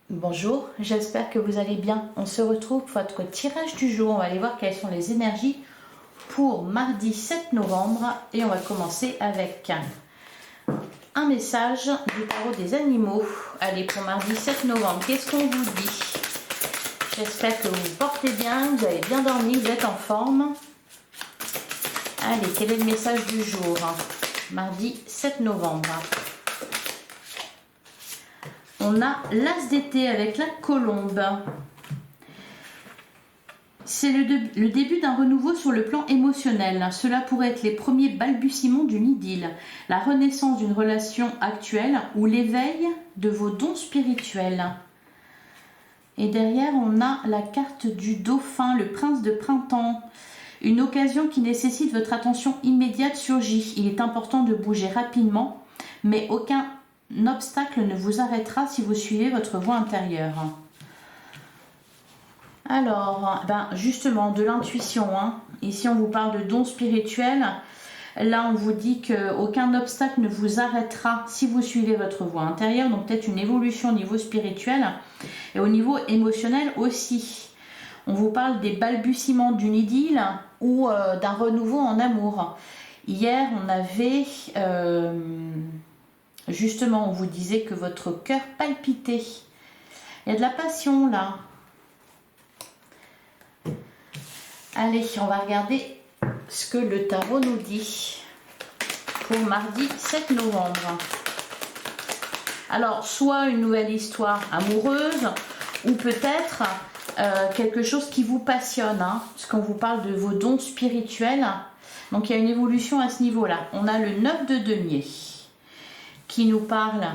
Bonjour, j'espère que vous allez bien. On se retrouve pour votre tirage du jour. On va aller voir quelles sont les énergies pour mardi 7 novembre. Et on va commencer avec un message du tarot des animaux. Allez, pour mardi 7 novembre, qu'est-ce qu'on vous dit? J'espère que vous vous portez bien, vous avez bien dormi, vous êtes en forme. Allez, quel est le message du jour? Mardi 7 novembre. On a l'as d'été avec la colombe. C'est le début d'un renouveau sur le plan émotionnel. Cela pourrait être les premiers balbutiements d'une idylle, la renaissance d'une relation actuelle ou l'éveil de vos dons spirituels. Et derrière, on a la carte du dauphin, le prince de printemps. Une occasion qui nécessite votre attention immédiate surgit. Il est important de bouger rapidement, mais aucun obstacle ne vous arrêtera si vous suivez votre voie intérieure. Alors, justement, de l'intuition. Ici, on vous parle de dons spirituels. Là, on vous dit qu'aucun obstacle ne vous arrêtera si vous suivez votre voie intérieure. Donc, peut-être une évolution au niveau spirituel et au niveau émotionnel aussi. On vous parle des balbutiements d'une idylle ou d'un renouveau en amour. Hier, on avait... justement, on vous disait que votre cœur palpitait. Il y a de la passion là. Allez, on va regarder ce que le tarot nous dit pour mardi 7 novembre. Alors, soit une nouvelle histoire amoureuse ou peut-être quelque chose qui vous passionne. Parce qu'on vous parle de vos dons spirituels. Donc, il y a une évolution à ce niveau-là. On a le 9 de denier qui nous parle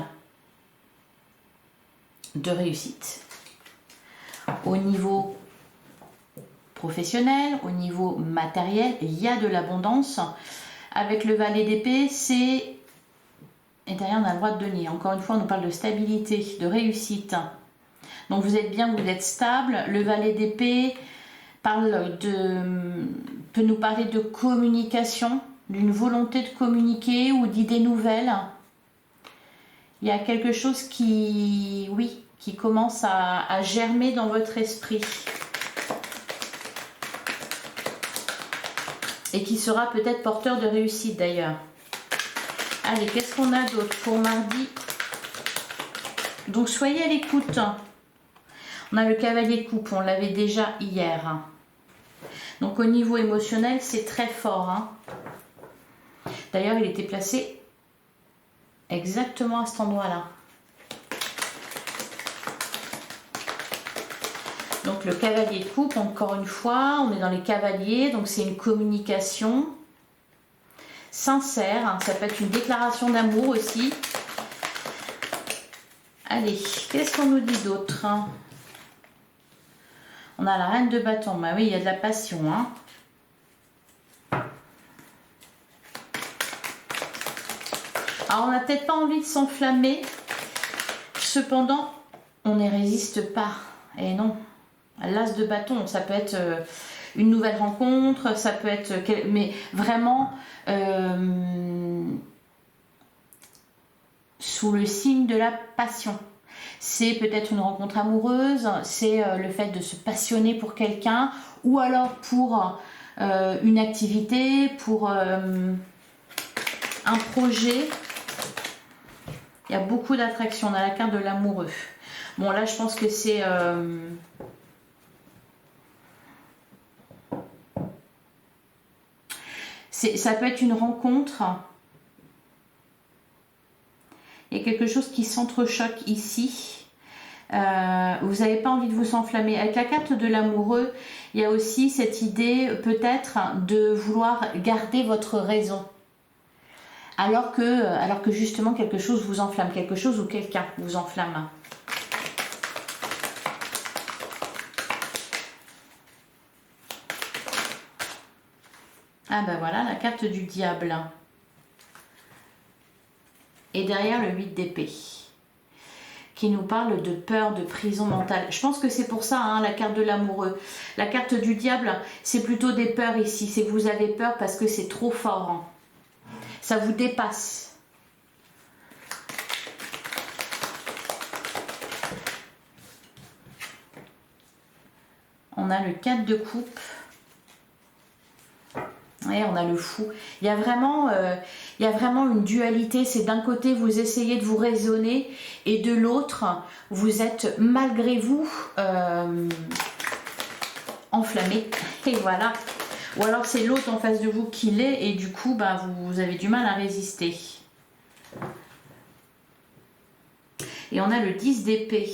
de réussite au niveau professionnel, au niveau matériel. Il y a de l'abondance. Avec le valet d'épée, c'est... Et derrière, on a le roi de denier. Encore une fois, on nous parle de stabilité, de réussite. Donc, vous êtes bien, vous êtes stable. Le valet d'épée peut nous parler de communication, d'une volonté de communiquer ou d'idées nouvelles. Il y a quelque chose qui commence à germer dans votre esprit. Et qui sera peut-être porteur de réussite d'ailleurs. Allez, qu'est-ce qu'on a d'autre pour mardi? Donc, soyez à l'écoute. On a le cavalier de coupe, on l'avait déjà hier. Donc, au niveau émotionnel, c'est très fort. D'ailleurs, il était placé exactement à cet endroit-là. Donc le cavalier de coupe, encore une fois, on est dans les cavaliers, donc c'est une communication sincère, ça peut être une déclaration d'amour aussi. Allez, qu'est-ce qu'on nous dit d'autre? On a la reine de bâton, bah oui, il y a de la passion. Alors, on n'a peut-être pas envie de s'enflammer. Cependant, on n'y résiste pas. Et non. L'as de bâton, ça peut être une nouvelle rencontre, ça peut être... Mais vraiment, sous le signe de la passion. C'est peut-être une rencontre amoureuse, c'est le fait de se passionner pour quelqu'un, ou alors pour une activité, pour un projet. Il y a beaucoup d'attraction. On a la carte de l'amoureux. Bon, là, je pense que c'est... ça peut être une rencontre. Il y a quelque chose qui s'entrechoque ici. Vous n'avez pas envie de vous s'enflammer. Avec la carte de l'amoureux, il y a aussi cette idée peut-être de vouloir garder votre raison. Alors que justement quelque chose vous enflamme, quelque chose ou quelqu'un vous enflamme. Ah ben voilà, la carte du diable. Et derrière le 8 d'épée, qui nous parle de peur, de prison mentale. Je pense que c'est pour ça, la carte de l'amoureux. La carte du diable, c'est plutôt des peurs ici. C'est que vous avez peur parce que c'est trop fort. Ça vous dépasse. On a le 4 de coupe. Et on a le fou. Il y a vraiment une dualité. C'est d'un côté, vous essayez de vous raisonner et de l'autre, vous êtes malgré vous enflammé. Et voilà. Ou alors c'est l'autre en face de vous qui l'est et du coup, bah, vous avez du mal à résister. Et on a le 10 d'épée.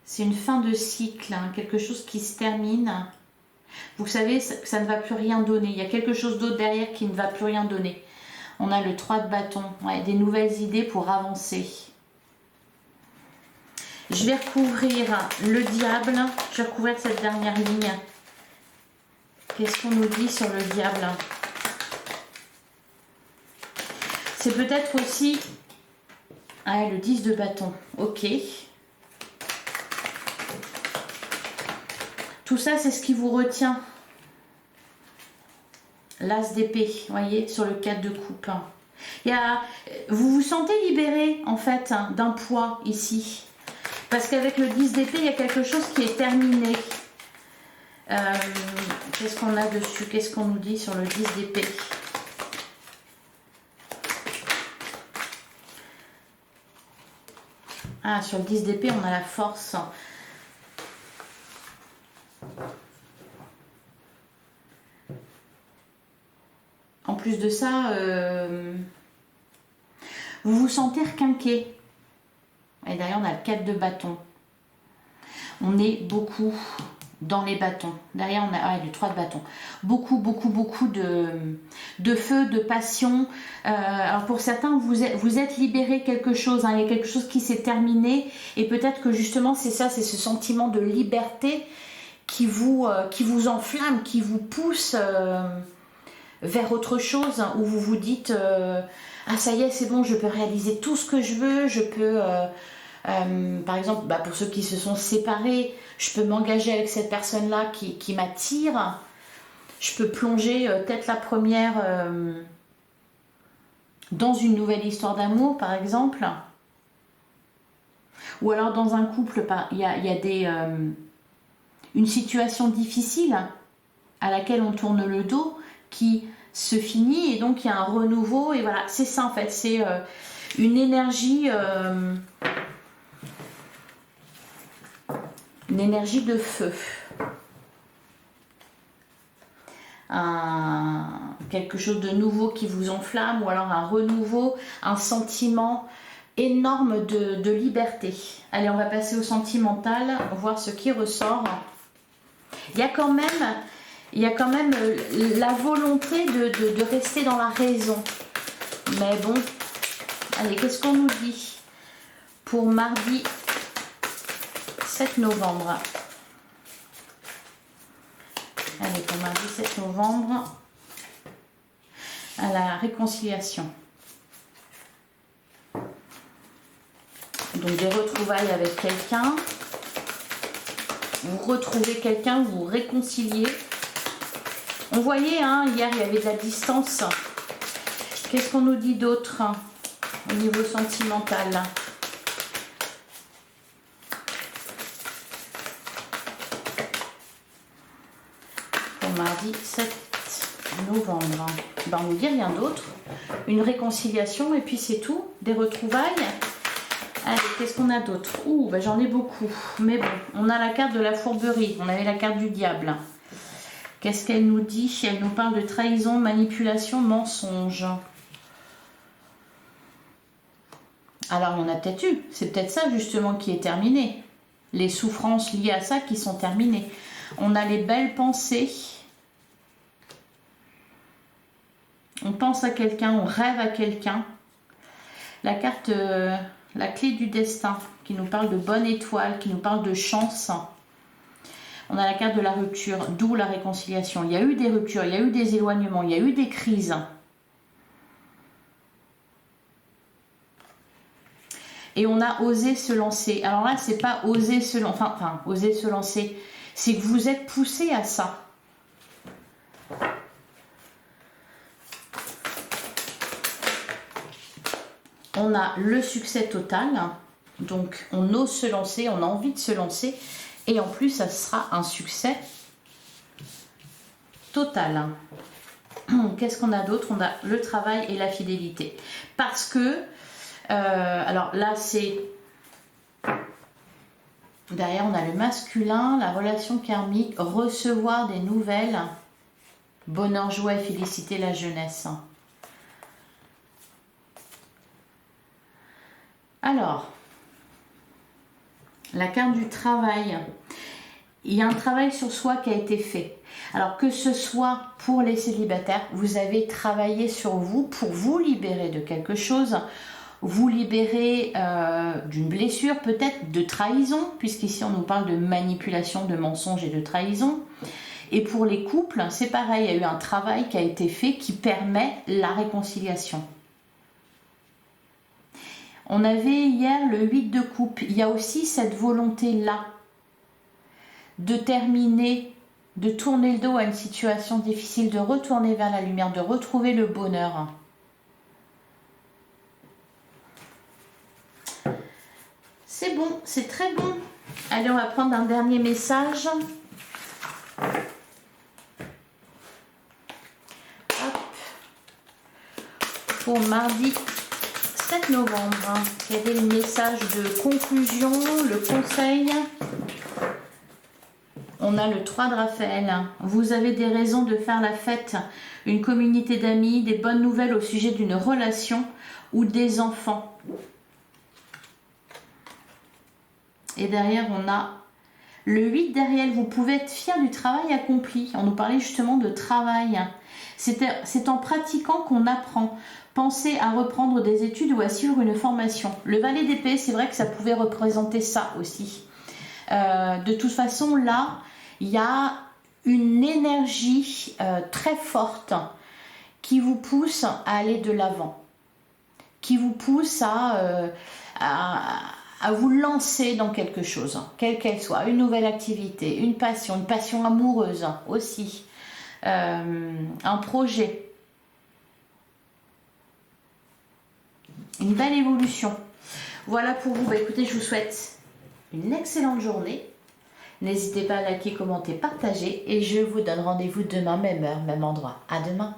C'est une fin de cycle, hein, quelque chose qui se termine. Vous savez que ça ne va plus rien donner. Il y a quelque chose d'autre derrière qui ne va plus rien donner. On a le 3 de bâton. Ouais, des nouvelles idées pour avancer. Je vais recouvrir le diable. Je vais recouvrir cette dernière ligne. Qu'est-ce qu'on nous dit sur le diable? C'est peut-être aussi... Ah, le 10 de bâton. Ok. Tout ça, c'est ce qui vous retient. L'as d'épée, voyez, sur le 4 de coupe. Vous vous sentez libéré, en fait, hein, d'un poids ici. Parce qu'avec le 10 d'épée, il y a quelque chose qui est terminé. Qu'est-ce qu'on a dessus? Qu'est-ce qu'on nous dit sur le 10 d'épée? Ah, sur le 10 d'épée, on a la force. En plus de ça, vous vous sentez requinqué. Et derrière, on a le 4 de bâton. On est beaucoup dans les bâtons. Derrière, on a le 3 de bâton. Beaucoup de feu, de passion. Alors pour certains, vous êtes libéré quelque chose. Hein, il y a quelque chose qui s'est terminé. Et peut-être que justement, c'est ça, c'est ce sentiment de liberté qui vous enflamme, qui vous pousse... vers autre chose, où vous vous dites ah ça y est, c'est bon, je peux réaliser tout ce que je veux, je peux par exemple, bah, pour ceux qui se sont séparés, je peux m'engager avec cette personne là qui m'attire, je peux plonger tête la première dans une nouvelle histoire d'amour par exemple, ou alors dans un couple, il y a une situation difficile à laquelle on tourne le dos qui se finit et donc il y a un renouveau et voilà, c'est ça en fait, c'est une énergie de feu, quelque chose de nouveau qui vous enflamme ou alors un renouveau, un sentiment énorme de liberté. Allez, on va passer au sentimental, voir ce qui ressort. Il y a quand même la volonté de rester dans la raison. Mais bon, allez, qu'est-ce qu'on nous dit pour mardi 7 novembre? Allez, pour mardi 7 novembre, à la réconciliation. Donc des retrouvailles avec quelqu'un. Vous retrouvez quelqu'un, vous vous réconciliez. On voyait, hein, hier, il y avait de la distance. Qu'est-ce qu'on nous dit d'autre au niveau sentimental? Pour mardi 7 novembre. Ben, on nous dit rien d'autre. Une réconciliation et puis c'est tout. Des retrouvailles. Allez, qu'est-ce qu'on a d'autre? Ouh, ben, j'en ai beaucoup. Mais bon, on a la carte de la fourberie. On avait la carte du diable. Qu'est-ce qu'elle nous dit? Elle nous parle de trahison, manipulation, mensonge. Alors, il y en a peut-être eu. C'est peut-être ça, justement, qui est terminé. Les souffrances liées à ça qui sont terminées. On a les belles pensées. On pense à quelqu'un, on rêve à quelqu'un. La carte, la clé du destin, qui nous parle de bonne étoile, qui nous parle de chance. On a la carte de la rupture, d'où la réconciliation. Il y a eu des ruptures, il y a eu des éloignements, il y a eu des crises. Et on a osé se lancer. Alors là, c'est pas oser se lancer, enfin, oser se lancer. C'est que vous êtes poussé à ça. On a le succès total. Donc on ose se lancer, on a envie de se lancer et en plus ça sera un succès total. Qu'est-ce qu'on a d'autre? On a le travail et la fidélité. Parce que, alors là c'est, derrière on a le masculin, la relation karmique, recevoir des nouvelles, bonheur, joie et féliciter la jeunesse. Alors, la carte du travail. Il y a un travail sur soi qui a été fait. Alors que ce soit pour les célibataires, vous avez travaillé sur vous pour vous libérer de quelque chose, vous libérer d'une blessure, peut-être de trahison, puisqu'ici on nous parle de manipulation, de mensonge et de trahison. Et pour les couples, c'est pareil, il y a eu un travail qui a été fait qui permet la réconciliation. On avait hier le 8 de coupe. Il y a aussi cette volonté-là de terminer, de tourner le dos à une situation difficile, de retourner vers la lumière, de retrouver le bonheur. C'est bon, c'est très bon. Allez, on va prendre un dernier message. Hop. Pour mardi 7 novembre, quel est le message de conclusion, le conseil? On a le 3 de Raphaël. Vous avez des raisons de faire la fête, une communauté d'amis, des bonnes nouvelles au sujet d'une relation ou des enfants. Et derrière, on a le 8 derrière. Vous pouvez être fier du travail accompli. On nous parlait justement de travail. C'est en pratiquant qu'on apprend. Pensez à reprendre des études ou à suivre une formation. Le valet d'épée, c'est vrai que ça pouvait représenter ça aussi. De toute façon, là, il y a une énergie très forte qui vous pousse à aller de l'avant, qui vous pousse à vous lancer dans quelque chose, quelle qu'elle soit, une nouvelle activité, une passion amoureuse aussi, un projet. Une belle évolution. Voilà pour vous. Bah, écoutez, je vous souhaite une excellente journée. N'hésitez pas à liker, commenter, partager. Et je vous donne rendez-vous demain, même heure, même endroit. À demain.